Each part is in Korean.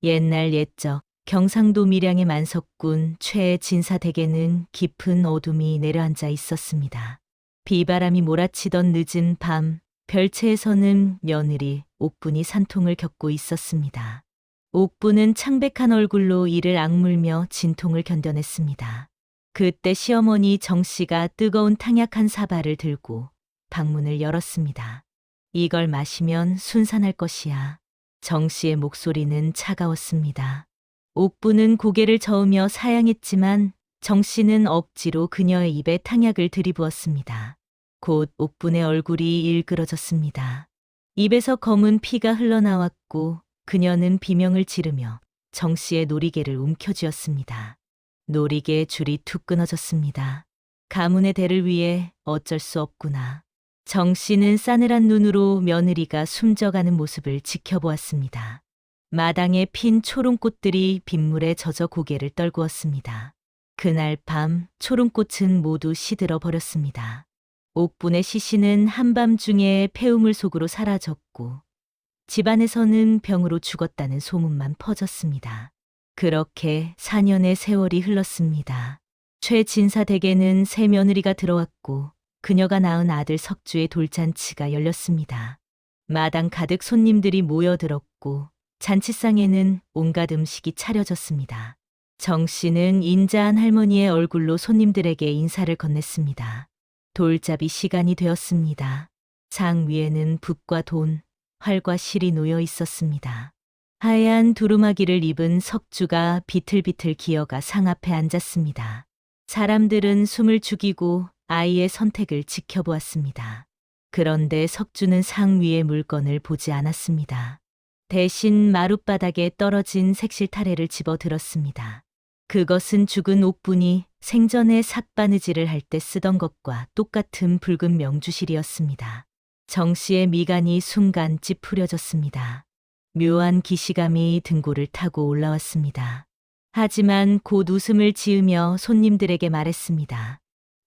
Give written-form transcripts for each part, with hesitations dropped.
옛날 옛적 경상도 밀양의 만석군 최진사댁에는 깊은 어둠이 내려앉아 있었습니다. 비바람이 몰아치던 늦은 밤, 별채에서는 며느리 옥분이 산통을 겪고 있었습니다. 옥분은 창백한 얼굴로 이를 악물며 진통을 견뎌냈습니다. 그때 시어머니 정씨가 뜨거운 탕약 한 사발을 들고 방문을 열었습니다. 이걸 마시면 순산할 것이야. 정씨의 목소리는 차가웠습니다. 옥부는 고개를 저으며 사양했지만 정씨는 억지로 그녀의 입에 탕약을 들이부었습니다. 곧 옥분의 얼굴이 일그러졌습니다. 입에서 검은 피가 흘러나왔고 그녀는 비명을 지르며 정씨의 놀이개를 움켜쥐었습니다. 놀이개의 줄이 툭 끊어졌습니다. 가문의 대를 위해 어쩔 수 없구나. 정씨는 싸늘한 눈으로 며느리가 숨져가는 모습을 지켜보았습니다. 마당에 핀 초롱꽃들이 빗물에 젖어 고개를 떨구었습니다. 그날 밤 초롱꽃은 모두 시들어 버렸습니다. 옥분의 시신은 한밤중에 폐우물 속으로 사라졌고 집안에서는 병으로 죽었다는 소문만 퍼졌습니다. 그렇게 4년의 세월이 흘렀습니다. 최진사 댁에는 새 며느리가 들어왔고 그녀가 낳은 아들 석주의 돌잔치가 열렸습니다. 마당 가득 손님들이 모여들었고 잔치상에는 온갖 음식이 차려졌습니다. 정 씨는 인자한 할머니의 얼굴로 손님들에게 인사를 건넸습니다. 돌잡이 시간이 되었습니다. 상 위에는 붓과 돈, 활과 실이 놓여 있었습니다. 하얀 두루마기를 입은 석주가 비틀비틀 기어가 상 앞에 앉았습니다. 사람들은 숨을 죽이고 아이의 선택을 지켜보았습니다. 그런데 석주는 상 위의 물건을 보지 않았습니다. 대신 마룻바닥에 떨어진 색실 타래를 집어 들었습니다. 그것은 죽은 옥분이 생전에 삿바느질을 할 때 쓰던 것과 똑같은 붉은 명주실이었습니다. 정 씨의 미간이 순간 찌푸려졌습니다. 묘한 기시감이 등골을 타고 올라왔습니다. 하지만 곧 웃음을 지으며 손님들에게 말했습니다.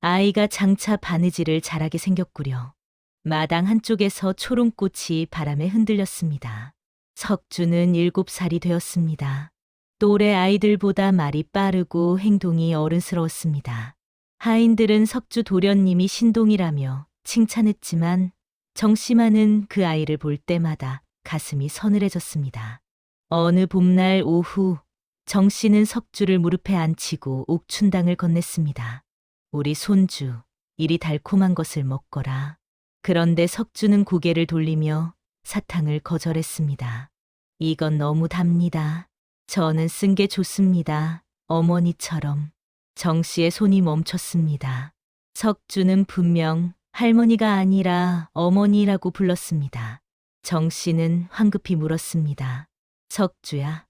아이가 장차 바느질을 잘하게 생겼구려. 마당 한쪽에서 초롱꽃이 바람에 흔들렸습니다. 석주는 7살이 되었습니다. 또래 아이들보다 말이 빠르고 행동이 어른스러웠습니다. 하인들은 석주 도련님이 신동이라며 칭찬했지만 정씨만은 그 아이를 볼 때마다 가슴이 서늘해졌습니다. 어느 봄날 오후 정씨는 석주를 무릎에 앉히고 옥춘당을 건넸습니다. 우리 손주, 이리 달콤한 것을 먹거라. 그런데 석주는 고개를 돌리며 사탕을 거절했습니다. 이건 너무 답니다. 저는 쓴 게 좋습니다. 어머니처럼. 정씨의 손이 멈췄습니다. 석주는 분명 할머니가 아니라 어머니라고 불렀습니다. 정씨는 황급히 물었습니다. 석주야,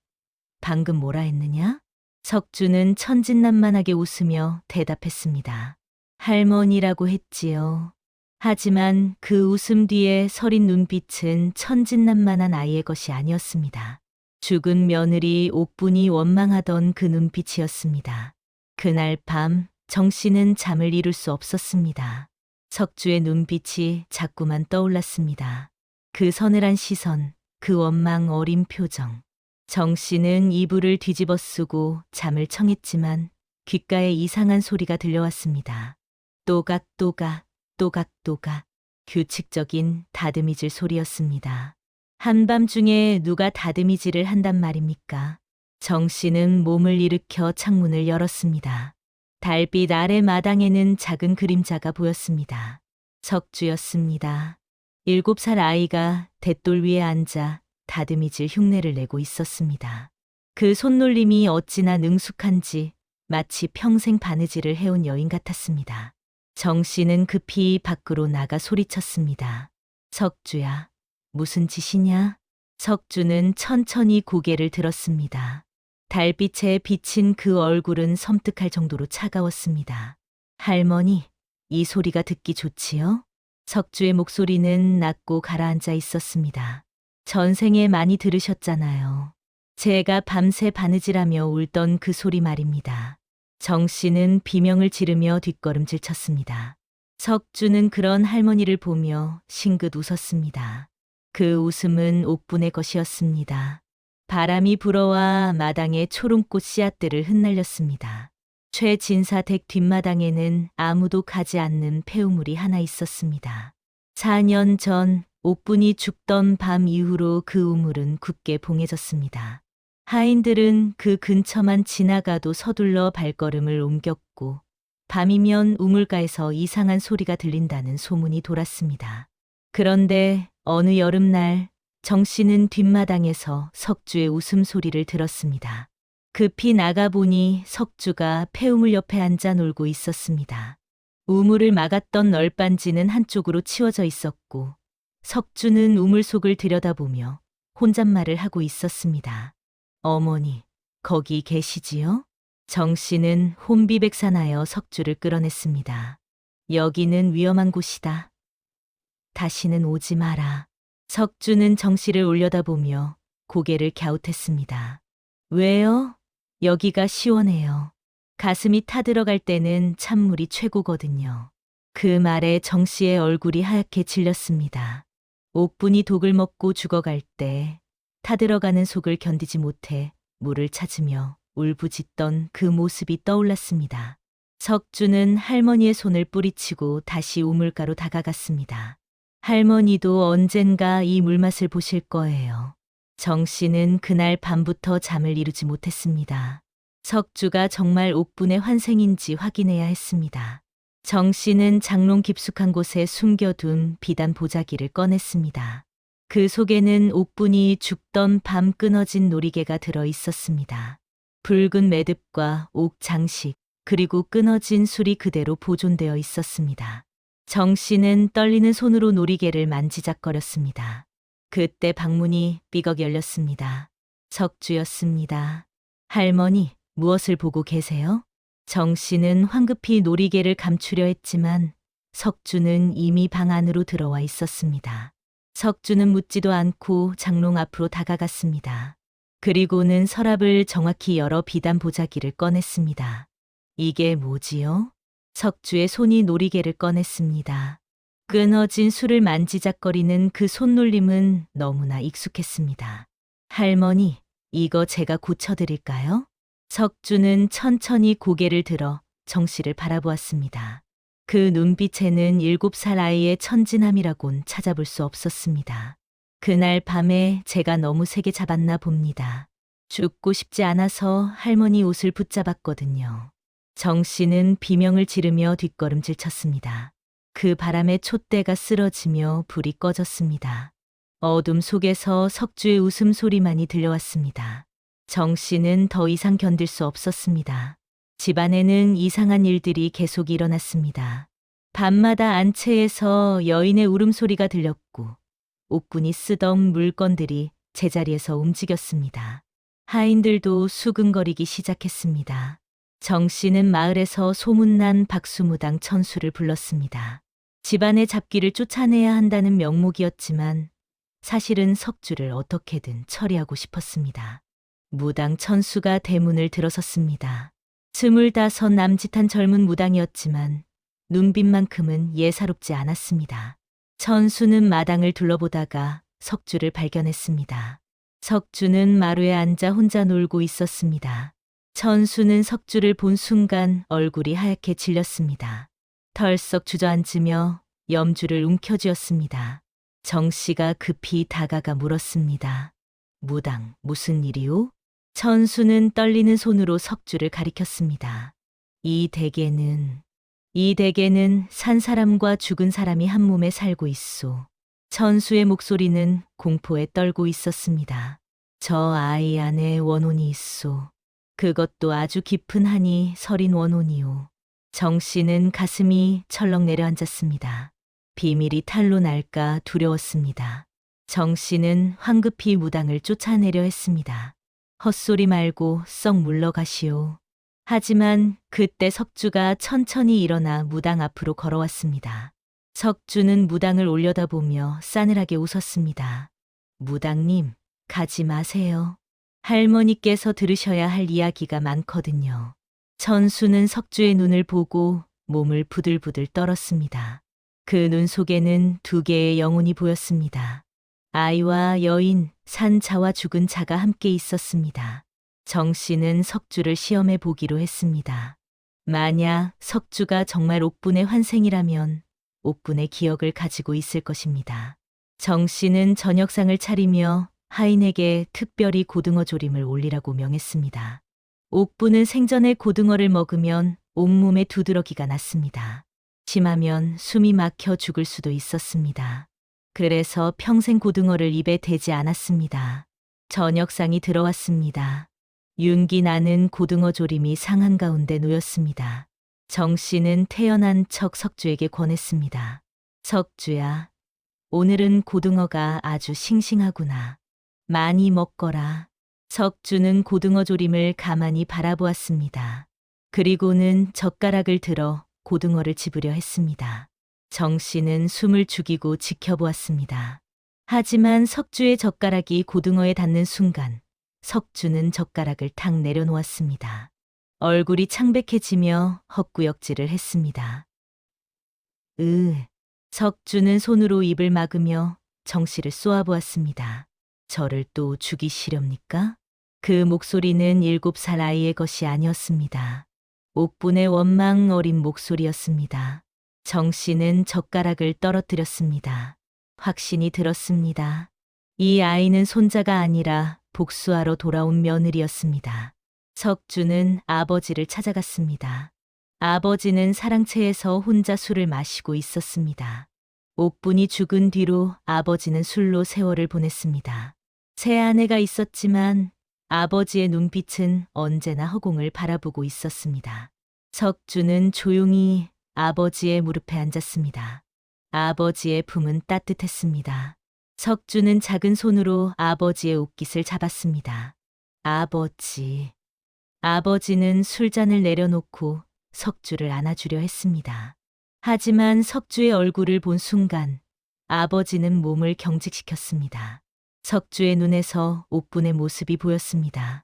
방금 뭐라 했느냐? 석주는 천진난만하게 웃으며 대답했습니다. 할머니라고 했지요. 하지만 그 웃음 뒤에 서린 눈빛은 천진난만한 아이의 것이 아니었습니다. 죽은 며느리 옥분이 원망하던 그 눈빛이었습니다. 그날 밤 정씨는 잠을 이룰 수 없었습니다. 석주의 눈빛이 자꾸만 떠올랐습니다. 그 서늘한 시선, 그 원망 어린 표정. 정씨는 이불을 뒤집어 쓰고 잠을 청했지만 귓가에 이상한 소리가 들려왔습니다. 또각또각, 또각또각. 규칙적인 다듬이질 소리였습니다. 한밤중에 누가 다듬이질을 한단 말입니까? 정씨는 몸을 일으켜 창문을 열었습니다. 달빛 아래 마당에는 작은 그림자가 보였습니다. 석주였습니다. 7살 아이가 돛돌 위에 앉아 다듬이질 흉내를 내고 있었습니다. 그 손놀림이 어찌나 능숙한지 마치 평생 바느질을 해온 여인 같았습니다. 정 씨는 급히 밖으로 나가 소리쳤습니다. 석주야, 무슨 짓이냐? 석주는 천천히 고개를 들었습니다. 달빛에 비친 그 얼굴은 섬뜩할 정도로 차가웠습니다. 할머니, 이 소리가 듣기 좋지요? 석주의 목소리는 낮고 가라앉아 있었습니다. 전생에 많이 들으셨잖아요. 제가 밤새 바느질하며 울던 그 소리 말입니다. 정 씨는 비명을 지르며 뒷걸음질 쳤습니다. 석주는 그런 할머니를 보며 싱긋 웃었습니다. 그 웃음은 옥분의 것이었습니다. 바람이 불어와 마당에 초롱꽃 씨앗들을 흩날렸습니다. 최진사 댁 뒷마당에는 아무도 가지 않는 폐우물이 하나 있었습니다. 4년 전 옥분이 죽던 밤 이후로 그 우물은 굳게 봉해졌습니다. 하인들은 그 근처만 지나가도 서둘러 발걸음을 옮겼고 밤이면 우물가에서 이상한 소리가 들린다는 소문이 돌았습니다. 그런데 어느 여름날 정 씨는 뒷마당에서 석주의 웃음소리를 들었습니다. 급히 나가보니 석주가 폐우물 옆에 앉아 놀고 있었습니다. 우물을 막았던 널빤지는 한쪽으로 치워져 있었고 석주는 우물 속을 들여다보며 혼잣말을 하고 있었습니다. 어머니, 거기 계시지요? 정 씨는 혼비백산하여 석주를 끌어냈습니다. 여기는 위험한 곳이다. 다시는 오지 마라. 석주는 정 씨를 올려다보며 고개를 갸웃했습니다. 왜요? 여기가 시원해요. 가슴이 타들어갈 때는 찬물이 최고거든요. 그 말에 정 씨의 얼굴이 하얗게 질렸습니다. 옥분이 독을 먹고 죽어갈 때 타들어가는 속을 견디지 못해 물을 찾으며 울부짖던 그 모습이 떠올랐습니다. 석주는 할머니의 손을 뿌리치고 다시 우물가로 다가갔습니다. 할머니도 언젠가 이 물맛을 보실 거예요. 정 씨는 그날 밤부터 잠을 이루지 못했습니다. 석주가 정말 옥분의 환생인지 확인해야 했습니다. 정 씨는 장롱 깊숙한 곳에 숨겨둔 비단 보자기를 꺼냈습니다. 그 속에는 옥분이 죽던 밤 끊어진 놀이개가 들어 있었습니다. 붉은 매듭과 옥 장식, 그리고 끊어진 술이 그대로 보존되어 있었습니다. 정 씨는 떨리는 손으로 놀이개를 만지작거렸습니다. 그때 방문이 삐걱 열렸습니다. 석주였습니다. 할머니, 무엇을 보고 계세요? 정 씨는 황급히 놀이개를 감추려 했지만 석주는 이미 방 안으로 들어와 있었습니다. 석주는 묻지도 않고 장롱 앞으로 다가갔습니다. 그리고는 서랍을 정확히 열어 비단 보자기를 꺼냈습니다. 이게 뭐지요? 석주의 손이 놀이개를 꺼냈습니다. 끊어진 술을 만지작거리는 그 손놀림은 너무나 익숙했습니다. 할머니, 이거 제가 고쳐드릴까요? 석주는 천천히 고개를 들어 정 씨를 바라보았습니다. 그 눈빛에는 7살 아이의 천진함이라곤 찾아볼 수 없었습니다. 그날 밤에 제가 너무 세게 잡았나 봅니다. 죽고 싶지 않아서 할머니 옷을 붙잡았거든요. 정 씨는 비명을 지르며 뒷걸음질 쳤습니다. 그 바람에 촛대가 쓰러지며 불이 꺼졌습니다. 어둠 속에서 석주의 웃음소리만이 들려왔습니다. 정 씨는 더 이상 견딜 수 없었습니다. 집안에는 이상한 일들이 계속 일어났습니다. 밤마다 안채에서 여인의 울음소리가 들렸고 옥군이 쓰던 물건들이 제자리에서 움직였습니다. 하인들도 수근거리기 시작했습니다. 정 씨는 마을에서 소문난 박수무당 천수를 불렀습니다. 집안의 잡기를 쫓아내야 한다는 명목이었지만 사실은 석주를 어떻게든 처리하고 싶었습니다. 무당 천수가 대문을 들어섰습니다. 25 남짓한 젊은 무당이었지만 눈빛만큼은 예사롭지 않았습니다. 천수는 마당을 둘러보다가 석주를 발견했습니다. 석주는 마루에 앉아 혼자 놀고 있었습니다. 천수는 석주를 본 순간 얼굴이 하얗게 질렸습니다. 털썩 주저앉으며 염주를 움켜쥐었습니다. 정 씨가 급히 다가가 물었습니다. 무당, 무슨 일이오? 천수는 떨리는 손으로 석주를 가리켰습니다. 이 댁에는 산 사람과 죽은 사람이 한 몸에 살고 있소. 천수의 목소리는 공포에 떨고 있었습니다. 저 아이 안에 원혼이 있소. 그것도 아주 깊은 한이 서린 원혼이오. 정 씨는 가슴이 철렁 내려앉았습니다. 비밀이 탄로 날까 두려웠습니다. 정 씨는 황급히 무당을 쫓아내려 했습니다. 헛소리 말고 썩 물러가시오. 하지만 그때 석주가 천천히 일어나 무당 앞으로 걸어왔습니다. 석주는 무당을 올려다보며 싸늘하게 웃었습니다. 무당님, 가지 마세요. 할머니께서 들으셔야 할 이야기가 많거든요. 천수는 석주의 눈을 보고 몸을 부들부들 떨었습니다. 그 눈 속에는 2개의 영혼이 보였습니다. 아이와 여인, 산 자와 죽은 자가 함께 있었습니다. 정 씨는 석주를 시험해 보기로 했습니다. 만약 석주가 정말 옥분의 환생이라면 옥분의 기억을 가지고 있을 것입니다. 정 씨는 저녁상을 차리며 하인에게 특별히 고등어 조림을 올리라고 명했습니다. 옥분은 생전에 고등어를 먹으면 온몸에 두드러기가 났습니다. 심하면 숨이 막혀 죽을 수도 있었습니다. 그래서 평생 고등어를 입에 대지 않았습니다. 저녁상이 들어왔습니다. 윤기 나는 고등어 조림이 상 한가운데 놓였습니다. 정 씨는 태연한 척 석주에게 권했습니다. 석주야, 오늘은 고등어가 아주 싱싱하구나. 많이 먹거라. 석주는 고등어 조림을 가만히 바라보았습니다. 그리고는 젓가락을 들어 고등어를 집으려 했습니다. 정 씨는 숨을 죽이고 지켜보았습니다. 하지만 석주의 젓가락이 고등어에 닿는 순간 석주는 젓가락을 탁 내려놓았습니다. 얼굴이 창백해지며 헛구역질을 했습니다. 석주는 손으로 입을 막으며 정 씨를 쏘아보았습니다. 저를 또 죽이시렵니까? 그 목소리는 7살 아이의 것이 아니었습니다. 옥분의 원망 어린 목소리였습니다. 정 씨는 젓가락을 떨어뜨렸습니다. 확신이 들었습니다. 이 아이는 손자가 아니라 복수하러 돌아온 며느리였습니다. 석주는 아버지를 찾아갔습니다. 아버지는 사랑채에서 혼자 술을 마시고 있었습니다. 옥분이 죽은 뒤로 아버지는 술로 세월을 보냈습니다. 새 아내가 있었지만 아버지의 눈빛은 언제나 허공을 바라보고 있었습니다. 석주는 조용히 아버지의 무릎에 앉았습니다. 아버지의 품은 따뜻했습니다. 석주는 작은 손으로 아버지의 옷깃을 잡았습니다. 아버지는 술잔을 내려놓고 석주를 안아주려 했습니다. 하지만 석주의 얼굴을 본 순간 아버지는 몸을 경직시켰습니다. 석주의 눈에서 옥분의 모습이 보였습니다.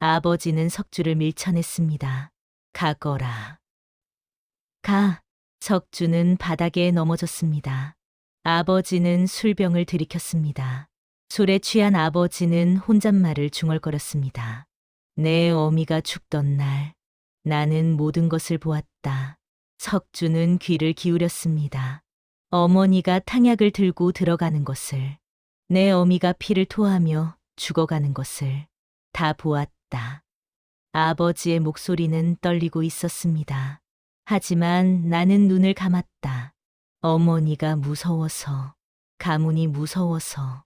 아버지는 석주를 밀쳐냈습니다. 가거라. 가. 석주는 바닥에 넘어졌습니다. 아버지는 술병을 들이켰습니다. 술에 취한 아버지는 혼잣말을 중얼거렸습니다. 내 어미가 죽던 날 나는 모든 것을 보았다. 석주는 귀를 기울였습니다. 어머니가 탕약을 들고 들어가는 것을, 내 어미가 피를 토하며 죽어가는 것을 다 보았다. 아버지의 목소리는 떨리고 있었습니다. 하지만 나는 눈을 감았다. 어머니가 무서워서, 가문이 무서워서.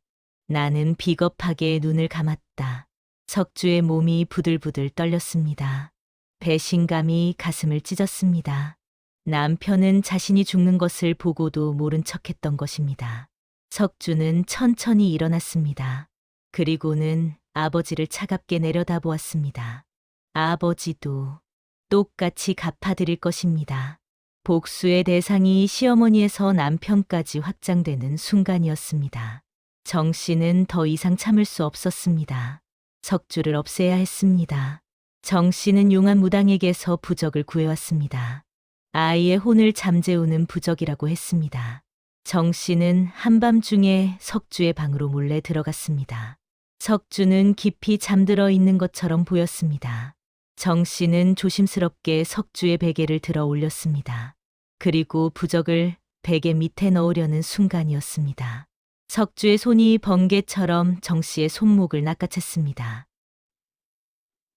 나는 비겁하게 눈을 감았다. 석주의 몸이 부들부들 떨렸습니다. 배신감이 가슴을 찢었습니다. 남편은 자신이 죽는 것을 보고도 모른 척했던 것입니다. 석주는 천천히 일어났습니다. 그리고는 아버지를 차갑게 내려다보았습니다. 아버지도 똑같이 갚아드릴 것입니다. 복수의 대상이 시어머니에서 남편까지 확장되는 순간이었습니다. 정 씨는 더 이상 참을 수 없었습니다. 석주를 없애야 했습니다. 정 씨는 용한 무당에게서 부적을 구해왔습니다. 아이의 혼을 잠재우는 부적이라고 했습니다. 정 씨는 한밤중에 석주의 방으로 몰래 들어갔습니다. 석주는 깊이 잠들어 있는 것처럼 보였습니다. 정 씨는 조심스럽게 석주의 베개를 들어 올렸습니다. 그리고 부적을 베개 밑에 넣으려는 순간이었습니다. 석주의 손이 번개처럼 정 씨의 손목을 낚아챘습니다.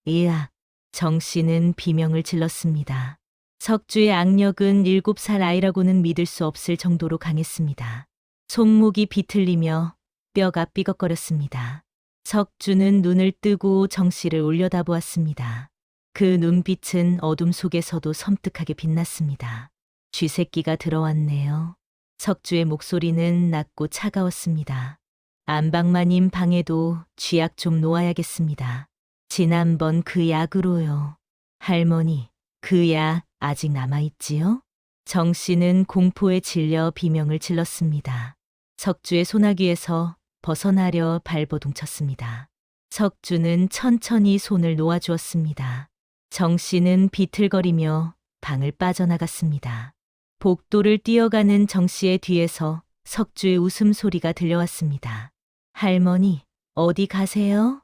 이야! 정 씨는 비명을 질렀습니다. 석주의 악력은 7살 아이라고는 믿을 수 없을 정도로 강했습니다. 손목이 비틀리며 뼈가 삐걱거렸습니다. 석주는 눈을 뜨고 정 씨를 올려다보았습니다. 그 눈빛은 어둠 속에서도 섬뜩하게 빛났습니다. 쥐새끼가 들어왔네요. 석주의 목소리는 낮고 차가웠습니다. 안방마님 방에도 쥐약 좀 놓아야겠습니다. 지난번 그 약으로요. 할머니, 그 약 아직 남아있지요? 정 씨는 공포에 질려 비명을 질렀습니다. 석주의 소나귀에서 벗어나려 발버둥쳤습니다. 석주는 천천히 손을 놓아주었습니다. 정 씨는 비틀거리며 방을 빠져나갔습니다. 복도를 뛰어가는 정 씨의 뒤에서 석주의 웃음소리가 들려왔습니다. 할머니, 어디 가세요?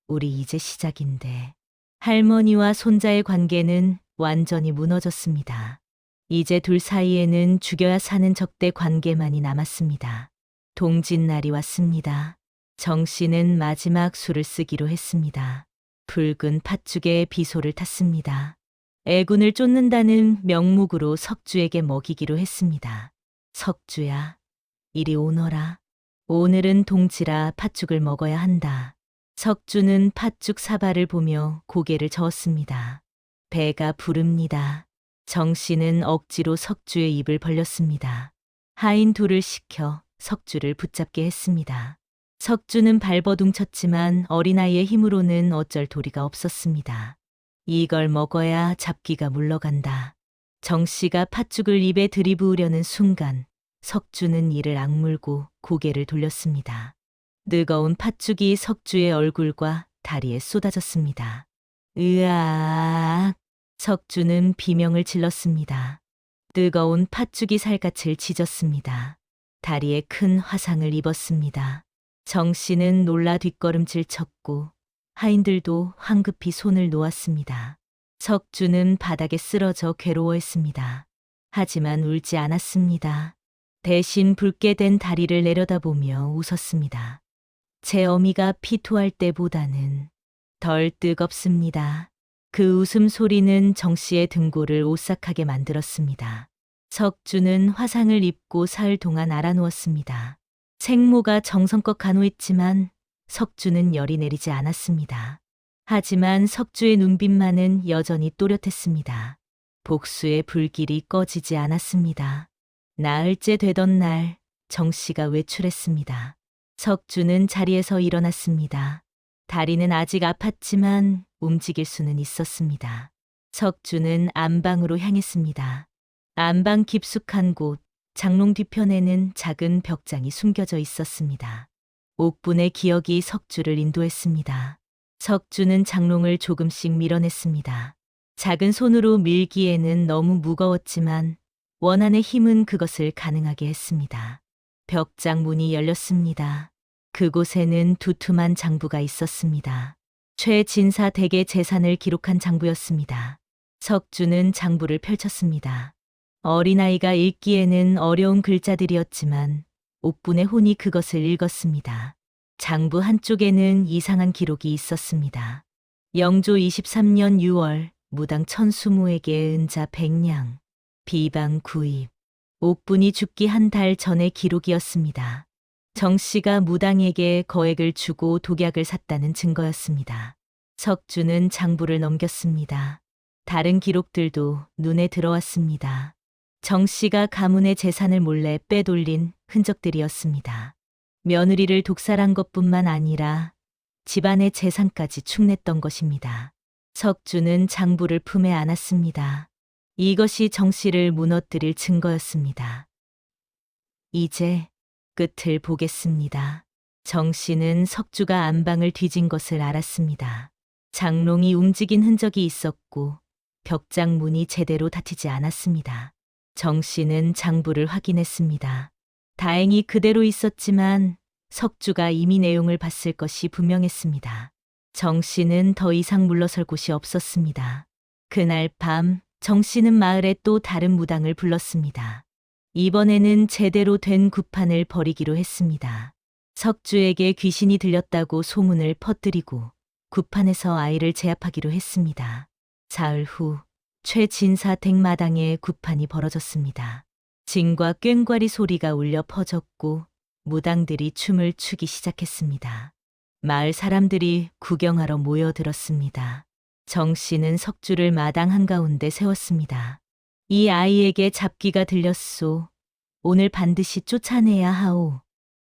우리 이제 시작인데. 할머니와 손자의 관계는 완전히 무너졌습니다. 이제 둘 사이에는 죽여야 사는 적대 관계만이 남았습니다. 동짓날이 왔습니다. 정 씨는 마지막 술을 쓰기로 했습니다. 붉은 팥죽에 비소를 탔습니다. 애군을 쫓는다는 명목으로 석주에게 먹이기로 했습니다. 석주야, 이리 오너라. 오늘은 동지라 팥죽을 먹어야 한다. 석주는 팥죽 사발을 보며 고개를 저었습니다. 배가 부릅니다. 정 씨는 억지로 석주의 입을 벌렸습니다. 하인 둘을 시켜 석주를 붙잡게 했습니다. 석주는 발버둥 쳤지만 어린아이의 힘으로는 어쩔 도리가 없었습니다. 이걸 먹어야 잡기가 물러간다. 정 씨가 팥죽을 입에 들이부으려는 순간 석주는 이를 악물고 고개를 돌렸습니다. 뜨거운 팥죽이 석주의 얼굴과 다리에 쏟아졌습니다. 으악! 석주는 비명을 질렀습니다. 뜨거운 팥죽이 살갗을 찢었습니다. 다리에 큰 화상을 입었습니다. 정 씨는 놀라 뒷걸음질 쳤고 하인들도 황급히 손을 놓았습니다. 석주는 바닥에 쓰러져 괴로워했습니다. 하지만 울지 않았습니다. 대신 붉게 된 다리를 내려다보며 웃었습니다. 제 어미가 피토할 때보다는 덜 뜨겁습니다. 그 웃음소리는 정 씨의 등골을 오싹하게 만들었습니다. 석주는 화상을 입고 사흘 동안 알아누웠습니다. 생모가 정성껏 간호했지만 석주는 열이 내리지 않았습니다. 하지만 석주의 눈빛만은 여전히 또렷했습니다. 복수의 불길이 꺼지지 않았습니다. 나흘째 되던 날 정 씨가 외출했습니다. 석주는 자리에서 일어났습니다. 다리는 아직 아팠지만 움직일 수는 있었습니다. 석주는 안방으로 향했습니다. 안방 깊숙한 곳, 장롱 뒤편에는 작은 벽장이 숨겨져 있었습니다. 옥분의 기억이 석주를 인도했습니다. 석주는 장롱을 조금씩 밀어냈습니다. 작은 손으로 밀기에는 너무 무거웠지만 원한의 힘은 그것을 가능하게 했습니다. 벽장 문이 열렸습니다. 그곳에는 두툼한 장부가 있었습니다. 최진사 댁의 재산을 기록한 장부였습니다. 석주는 장부를 펼쳤습니다. 어린아이가 읽기에는 어려운 글자들이었지만 옥분의 혼이 그것을 읽었습니다. 장부 한쪽에는 이상한 기록이 있었습니다. 영조 23년 6월 무당 1020에게 은자 100냥, 비방 9입. 옥분이 죽기 한 달 전의 기록이었습니다. 정 씨가 무당에게 거액을 주고 독약을 샀다는 증거였습니다. 석주는 장부를 넘겼습니다. 다른 기록들도 눈에 들어왔습니다. 정 씨가 가문의 재산을 몰래 빼돌린 흔적들이었습니다. 며느리를 독살한 것뿐만 아니라 집안의 재산까지 축냈던 것입니다. 석주는 장부를 품에 안았습니다. 이것이 정 씨를 무너뜨릴 증거였습니다. 이제 끝을 보겠습니다. 정 씨는 석주가 안방을 뒤진 것을 알았습니다. 장롱이 움직인 흔적이 있었고 벽장 문이 제대로 닫히지 않았습니다. 정 씨는 장부를 확인했습니다. 다행히 그대로 있었지만 석주가 이미 내용을 봤을 것이 분명했습니다. 정 씨는 더 이상 물러설 곳이 없었습니다. 그날 밤 정 씨는 마을에 또 다른 무당을 불렀습니다. 이번에는 제대로 된 구판을 벌이기로 했습니다. 석주에게 귀신이 들렸다고 소문을 퍼뜨리고 구판에서 아이를 제압하기로 했습니다. 사흘 후 최진사 댁 마당에 구판이 벌어졌습니다. 징과 꽹과리 소리가 울려 퍼졌고 무당들이 춤을 추기 시작했습니다. 마을 사람들이 구경하러 모여들었습니다. 정 씨는 석주를 마당 한가운데 세웠습니다. 이 아이에게 잡기가 들렸소. 오늘 반드시 쫓아내야 하오.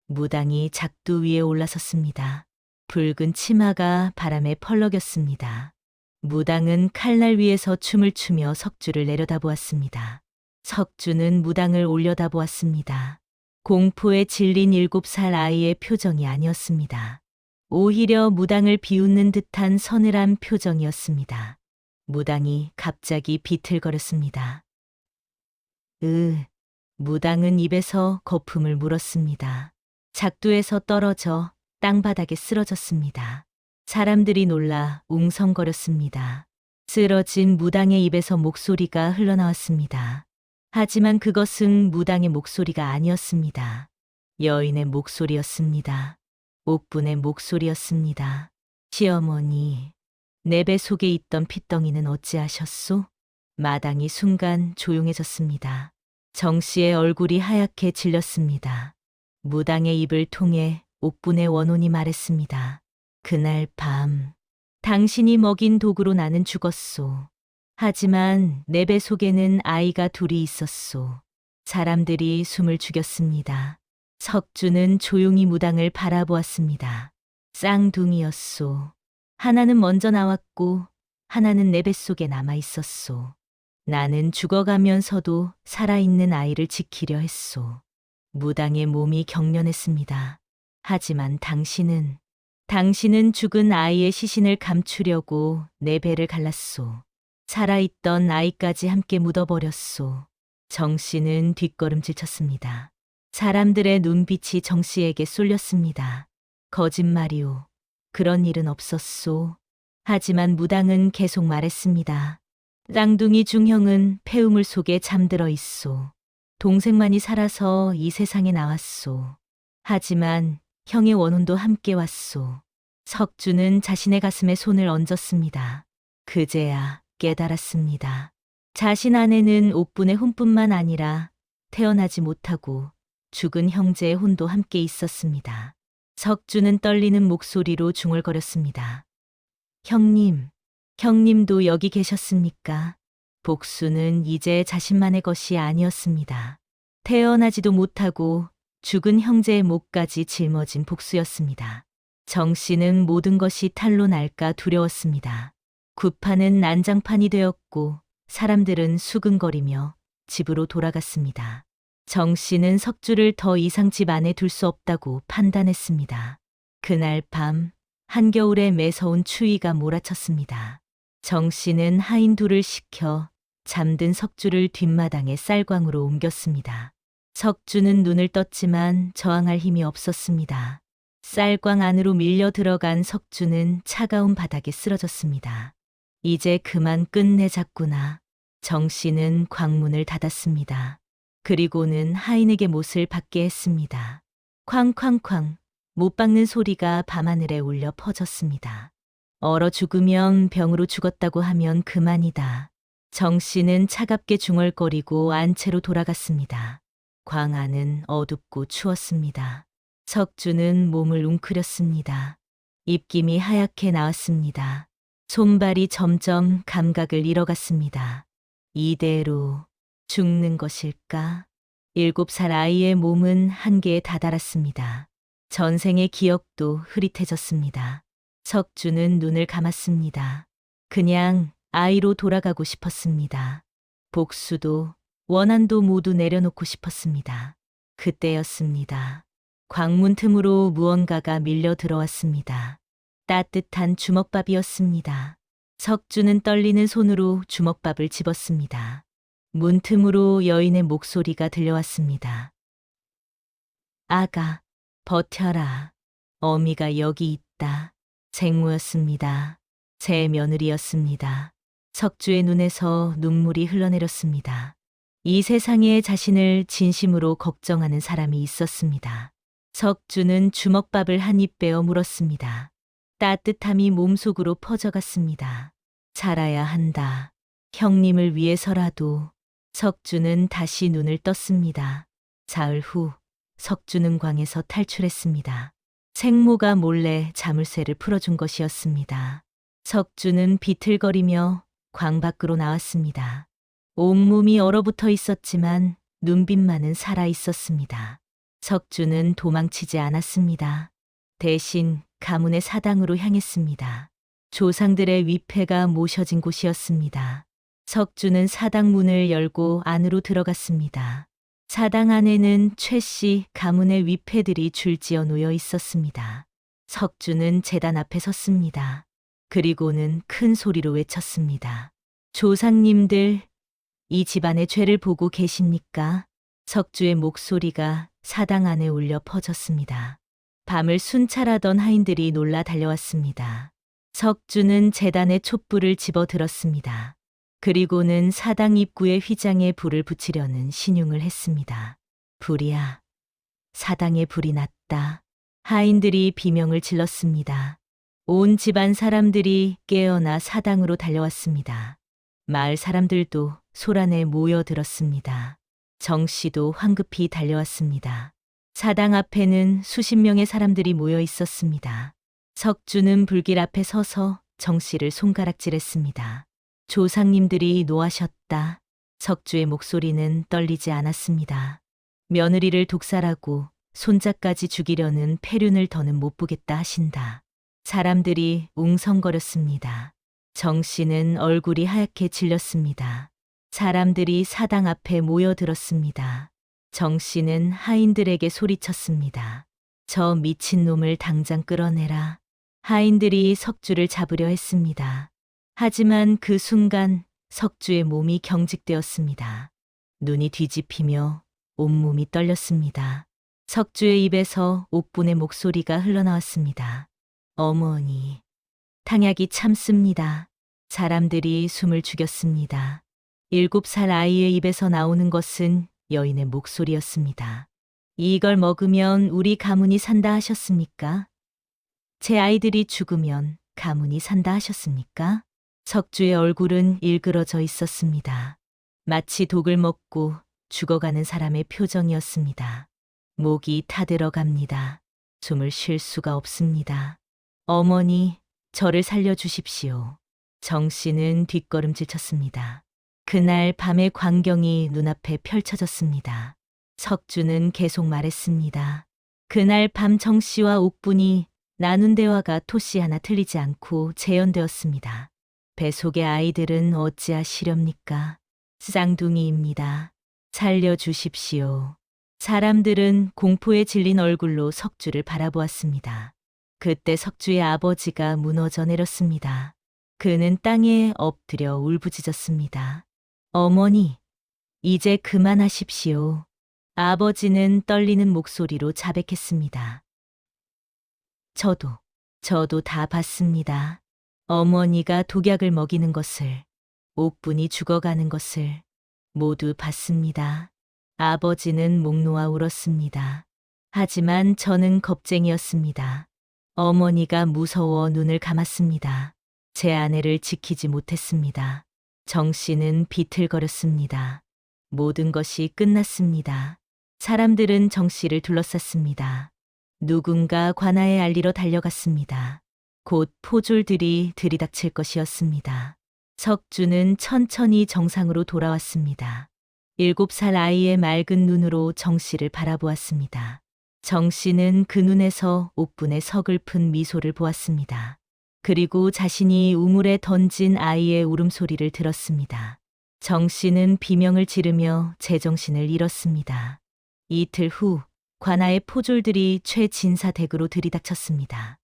무당이 작두 위에 올라섰습니다. 붉은 치마가 바람에 펄럭였습니다. 무당은 칼날 위에서 춤을 추며 석주를 내려다보았습니다. 석주는 무당을 올려다보았습니다. 공포에 질린 7살 아이의 표정이 아니었습니다. 오히려 무당을 비웃는 듯한 서늘한 표정이었습니다. 무당이 갑자기 비틀거렸습니다. 무당은 입에서 거품을 물었습니다. 작두에서 떨어져 땅바닥에 쓰러졌습니다. 사람들이 놀라 웅성거렸습니다. 쓰러진 무당의 입에서 목소리가 흘러나왔습니다. 하지만 그것은 무당의 목소리가 아니었습니다. 여인의 목소리였습니다. 옥분의 목소리였습니다. 시어머니, 내 배 속에 있던 핏덩이는 어찌하셨소? 마당이 순간 조용해졌습니다. 정 씨의 얼굴이 하얗게 질렸습니다. 무당의 입을 통해 옥분의 원혼이 말했습니다. 그날 밤, 당신이 먹인 독으로 나는 죽었소. 하지만 내 배 속에는 아이가 둘이 있었소. 사람들이 숨을 죽였습니다. 석주는 조용히 무당을 바라보았습니다. 쌍둥이였소. 하나는 먼저 나왔고 하나는 내 뱃속에 남아 있었소. 나는 죽어가면서도 살아있는 아이를 지키려 했소. 무당의 몸이 경련했습니다. 하지만 당신은 죽은 아이의 시신을 감추려고 내 배를 갈랐소. 살아있던 아이까지 함께 묻어버렸소. 정 씨는 뒷걸음질 쳤습니다. 사람들의 눈빛이 정 씨에게 쏠렸습니다. 거짓말이오. 그런 일은 없었소. 하지만 무당은 계속 말했습니다. 쌍둥이 중형은 폐우물 속에 잠들어 있소. 동생만이 살아서 이 세상에 나왔소. 하지만 형의 원혼도 함께 왔소. 석주는 자신의 가슴에 손을 얹었습니다. 그제야 깨달았습니다. 자신 안에는 옥분의 혼뿐만 아니라 태어나지 못하고 죽은 형제의 혼도 함께 있었습니다. 석주는 떨리는 목소리로 중얼거렸습니다. 형님도 여기 계셨습니까? 복수는 이제 자신만의 것이 아니었습니다. 태어나지도 못하고 죽은 형제의 목까지 짊어진 복수였습니다. 정 씨는 모든 것이 탈로 날까 두려웠습니다. 구판은 난장판이 되었고 사람들은 수근거리며 집으로 돌아갔습니다. 정 씨는 석주를 더 이상 집 안에 둘 수 없다고 판단했습니다. 그날 밤 한겨울에 매서운 추위가 몰아쳤습니다. 정 씨는 하인 둘을 시켜 잠든 석주를 뒷마당에 쌀광으로 옮겼습니다. 석주는 눈을 떴지만 저항할 힘이 없었습니다. 쌀광 안으로 밀려 들어간 석주는 차가운 바닥에 쓰러졌습니다. 이제 그만 끝내자꾸나. 정 씨는 광문을 닫았습니다. 그리고는 하인에게 못을 받게 했습니다. 쾅쾅쾅 못 박는 소리가 밤하늘에 울려 퍼졌습니다. 얼어 죽으면 병으로 죽었다고 하면 그만이다. 정 씨는 차갑게 중얼거리고 안채로 돌아갔습니다. 광 안은 어둡고 추웠습니다. 석주는 몸을 웅크렸습니다. 입김이 하얗게 나왔습니다. 손발이 점점 감각을 잃어갔습니다. 이대로 죽는 것일까? 7살 아이의 몸은 한계에 다다랐습니다. 전생의 기억도 흐릿해졌습니다. 석주는 눈을 감았습니다. 그냥 아이로 돌아가고 싶었습니다. 복수도 원한도 모두 내려놓고 싶었습니다. 그때였습니다. 광문 틈으로 무언가가 밀려 들어왔습니다. 따뜻한 주먹밥이었습니다. 석주는 떨리는 손으로 주먹밥을 집었습니다. 문틈으로 여인의 목소리가 들려왔습니다. 아가, 버텨라. 어미가 여기 있다. 생모였습니다. 제 며느리였습니다. 석주의 눈에서 눈물이 흘러내렸습니다. 이 세상에 자신을 진심으로 걱정하는 사람이 있었습니다. 석주는 주먹밥을 한 입 베어 물었습니다. 따뜻함이 몸속으로 퍼져갔습니다. 살아야 한다. 형님을 위해서라도. 석주는 다시 눈을 떴습니다. 사흘 후 석주는 광에서 탈출했습니다. 생모가 몰래 자물쇠를 풀어준 것이었습니다. 석주는 비틀거리며 광 밖으로 나왔습니다. 온몸이 얼어붙어 있었지만 눈빛만은 살아 있었습니다. 석주는 도망치지 않았습니다. 대신 가문의 사당으로 향했습니다. 조상들의 위패가 모셔진 곳이었습니다. 석주는 사당 문을 열고 안으로 들어갔습니다. 사당 안에는 최씨 가문의 위패들이 줄지어 놓여 있었습니다. 석주는 제단 앞에 섰습니다. 그리고는 큰 소리로 외쳤습니다. 조상님들, 이 집안의 죄를 보고 계십니까? 석주의 목소리가 사당 안에 울려 퍼졌습니다. 밤을 순찰하던 하인들이 놀라 달려왔습니다. 석주는 제단에 촛불을 집어 들었습니다. 그리고는 사당 입구의 휘장에 불을 붙이려는 신용을 했습니다. 불이야. 사당에 불이 났다. 하인들이 비명을 질렀습니다. 온 집안 사람들이 깨어나 사당으로 달려왔습니다. 마을 사람들도 소란에 모여들었습니다. 정 씨도 황급히 달려왔습니다. 사당 앞에는 수십 명의 사람들이 모여 있었습니다. 석주는 불길 앞에 서서 정 씨를 손가락질했습니다. 조상님들이 노하셨다. 석주의 목소리는 떨리지 않았습니다. 며느리를 독살하고 손자까지 죽이려는 패륜을 더는 못 보겠다 하신다. 사람들이 웅성거렸습니다. 정 씨는 얼굴이 하얗게 질렸습니다. 사람들이 사당 앞에 모여들었습니다. 정 씨는 하인들에게 소리쳤습니다. 저 미친놈을 당장 끌어내라. 하인들이 석주를 잡으려 했습니다. 하지만 그 순간 석주의 몸이 경직되었습니다. 눈이 뒤집히며 온몸이 떨렸습니다. 석주의 입에서 옥분의 목소리가 흘러나왔습니다. 어머니, 탕약이 참습니다. 사람들이 숨을 죽였습니다. 7살 아이의 입에서 나오는 것은 여인의 목소리였습니다. 이걸 먹으면 우리 가문이 산다 하셨습니까? 제 아이들이 죽으면 가문이 산다 하셨습니까? 석주의 얼굴은 일그러져 있었습니다. 마치 독을 먹고 죽어가는 사람의 표정이었습니다. 목이 타들어갑니다. 숨을 쉴 수가 없습니다. 어머니, 저를 살려주십시오. 정 씨는 뒷걸음질 쳤습니다. 그날 밤의 광경이 눈앞에 펼쳐졌습니다. 석주는 계속 말했습니다. 그날 밤 정 씨와 옥분이 나눈 대화가 토씨 하나 틀리지 않고 재현되었습니다. 뱃속의 아이들은 어찌하시렵니까? 쌍둥이입니다. 살려주십시오. 사람들은 공포에 질린 얼굴로 석주를 바라보았습니다. 그때 석주의 아버지가 무너져 내렸습니다. 그는 땅에 엎드려 울부짖었습니다. 어머니, 이제 그만하십시오. 아버지는 떨리는 목소리로 자백했습니다. 저도 다 봤습니다. 어머니가 독약을 먹이는 것을, 옥분이 죽어가는 것을 모두 봤습니다. 아버지는 목 놓아 울었습니다. 하지만 저는 겁쟁이였습니다. 어머니가 무서워 눈을 감았습니다. 제 아내를 지키지 못했습니다. 정 씨는 비틀거렸습니다. 모든 것이 끝났습니다. 사람들은 정 씨를 둘러쌌습니다. 누군가 관아에 알리러 달려갔습니다. 곧 포졸들이 들이닥칠 것이었습니다. 석주는 천천히 정상으로 돌아왔습니다. 7살 아이의 맑은 눈으로 정 씨를 바라보았습니다. 정 씨는 그 눈에서 옥분의 서글픈 미소를 보았습니다. 그리고 자신이 우물에 던진 아이의 울음소리를 들었습니다. 정 씨는 비명을 지르며 제정신을 잃었습니다. 이틀 후 관아의 포졸들이 최진사댁으로 들이닥쳤습니다.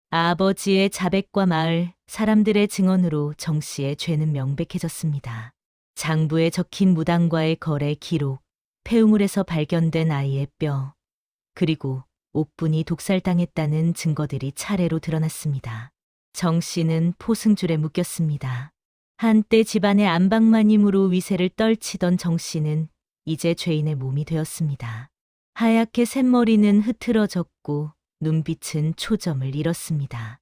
아버지의 자백과 마을 사람들의 증언으로 정 씨의 죄는 명백해졌습니다. 장부에 적힌 무당과의 거래 기록, 폐우물에서 발견된 아이의 뼈, 그리고 옥분이 독살당했다는 증거들이 차례로 드러났습니다. 정 씨는 포승줄에 묶였습니다. 한때 집안의 안방마님으로 위세를 떨치던 정 씨는 이제 죄인의 몸이 되었습니다. 하얗게 샘머리는 흐트러졌고 눈빛은 초점을 잃었습니다.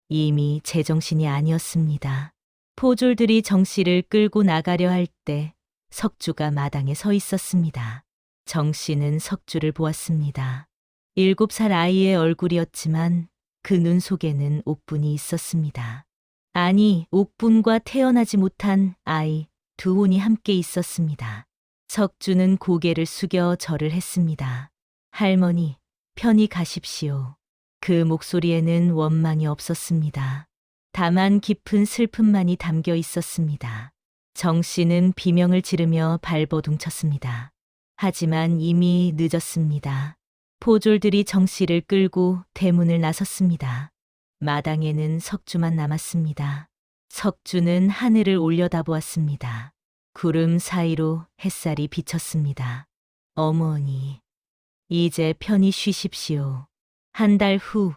이미 제정신이 아니었습니다. 포졸들이 정 씨를 끌고 나가려 할 때 석주가 마당에 서 있었습니다. 정 씨는 석주를 보았습니다. 7살 아이의 얼굴이었지만 그 눈 속에는 옥분이 있었습니다. 아니, 옥분과 태어나지 못한 아이 두 혼이 함께 있었습니다. 석주는 고개를 숙여 절을 했습니다. 할머니, 편히 가십시오. 그 목소리에는 원망이 없었습니다. 다만 깊은 슬픔만이 담겨 있었습니다. 정 씨는 비명을 지르며 발버둥쳤습니다. 하지만 이미 늦었습니다. 포졸들이 정 씨를 끌고 대문을 나섰습니다. 마당에는 석주만 남았습니다. 석주는 하늘을 올려다보았습니다. 구름 사이로 햇살이 비쳤습니다. 어머니, 이제 편히 쉬십시오. 한 달 후,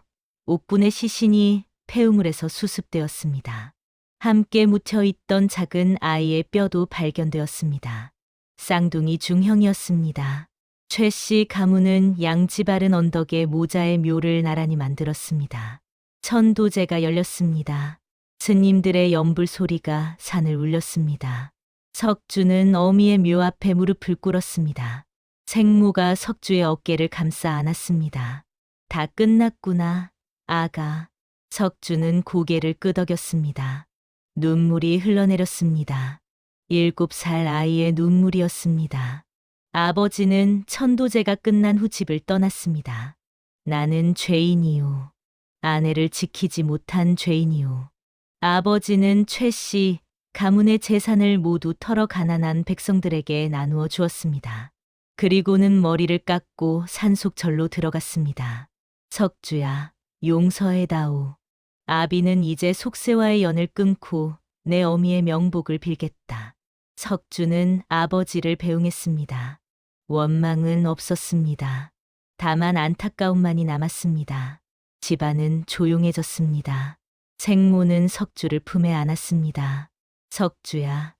옥분의 시신이 폐우물에서 수습되었습니다. 함께 묻혀있던 작은 아이의 뼈도 발견되었습니다. 쌍둥이 중형이었습니다. 최 씨 가문은 양지바른 언덕에 모자의 묘를 나란히 만들었습니다. 천도제가 열렸습니다. 스님들의 연불 소리가 산을 울렸습니다. 석주는 어미의 묘 앞에 무릎을 꿇었습니다. 생모가 석주의 어깨를 감싸 안았습니다. 다 끝났구나, 아가. 석주는 고개를 끄덕였습니다. 눈물이 흘러내렸습니다. 7살 아이의 눈물이었습니다. 아버지는 천도제가 끝난 후 집을 떠났습니다. 나는 죄인이요. 아내를 지키지 못한 죄인이요. 아버지는 최 씨 가문의 재산을 모두 털어 가난한 백성들에게 나누어 주었습니다. 그리고는 머리를 깎고 산속절로 들어갔습니다. 석주야, 용서해다오. 아비는 이제 속세와의 연을 끊고 내 어미의 명복을 빌겠다. 석주는 아버지를 배웅했습니다. 원망은 없었습니다. 다만 안타까움만이 남았습니다. 집안은 조용해졌습니다. 생모는 석주를 품에 안았습니다. 석주야,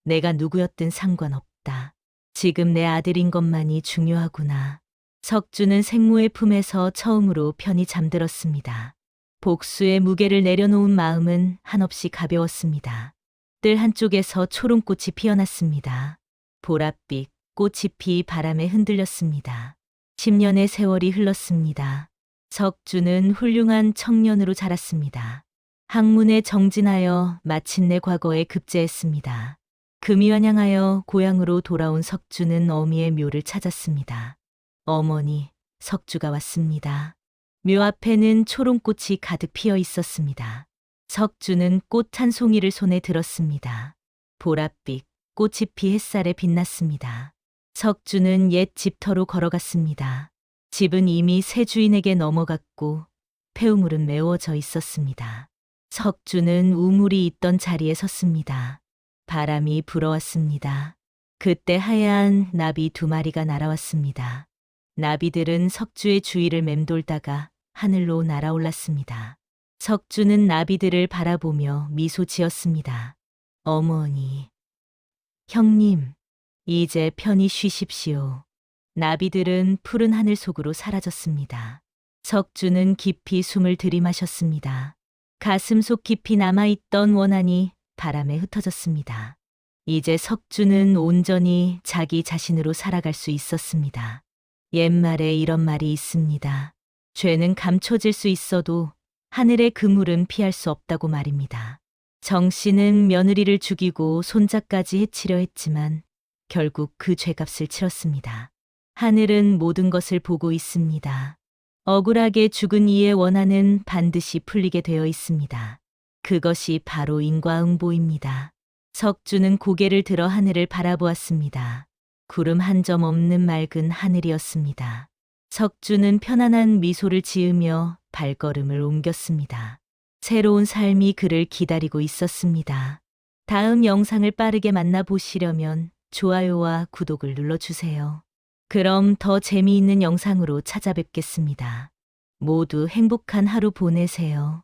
내가 누구였든 상관없다. 지금 내 아들인 것만이 중요하구나. 석주는 생모의 품에서 처음으로 편히 잠들었습니다. 복수의 무게를 내려놓은 마음은 한없이 가벼웠습니다. 뜰 한쪽에서 초롱꽃이 피어났습니다. 보랏빛 꽃잎이 바람에 흔들렸습니다. 10년의 세월이 흘렀습니다. 석주는 훌륭한 청년으로 자랐습니다. 학문에 정진하여 마침내 과거에 급제했습니다. 금이 환영하여 고향으로 돌아온 석주는 어미의 묘를 찾았습니다. 어머니, 석주가 왔습니다. 묘 앞에는 초롱꽃이 가득 피어 있었습니다. 석주는 꽃 한 송이를 손에 들었습니다. 보랏빛 꽃잎이 햇살에 빛났습니다. 석주는 옛 집터로 걸어갔습니다. 집은 이미 새 주인에게 넘어갔고 폐우물은 메워져 있었습니다. 석주는 우물이 있던 자리에 섰습니다. 바람이 불어왔습니다. 그때 하얀 나비 2마리가 날아왔습니다. 나비들은 석주의 주위를 맴돌다가 하늘로 날아올랐습니다. 석주는 나비들을 바라보며 미소 지었습니다. 어머니, 형님, 이제 편히 쉬십시오. 나비들은 푸른 하늘 속으로 사라졌습니다. 석주는 깊이 숨을 들이마셨습니다. 가슴 속 깊이 남아있던 원한이 바람에 흩어졌습니다. 이제 석주는 온전히 자기 자신으로 살아갈 수 있었습니다. 옛말에 이런 말이 있습니다. 죄는 감춰질 수 있어도 하늘의 그물은 피할 수 없다고 말입니다. 정 씨는 며느리를 죽이고 손자까지 해치려 했지만 결국 그 죄값을 치렀습니다. 하늘은 모든 것을 보고 있습니다. 억울하게 죽은 이의 원한은 반드시 풀리게 되어 있습니다. 그것이 바로 인과응보입니다. 석주는 고개를 들어 하늘을 바라보았습니다. 구름 한 점 없는 맑은 하늘이었습니다. 석주는 편안한 미소를 지으며 발걸음을 옮겼습니다. 새로운 삶이 그를 기다리고 있었습니다. 다음 영상을 빠르게 만나보시려면 좋아요와 구독을 눌러주세요. 그럼 더 재미있는 영상으로 찾아뵙겠습니다. 모두 행복한 하루 보내세요.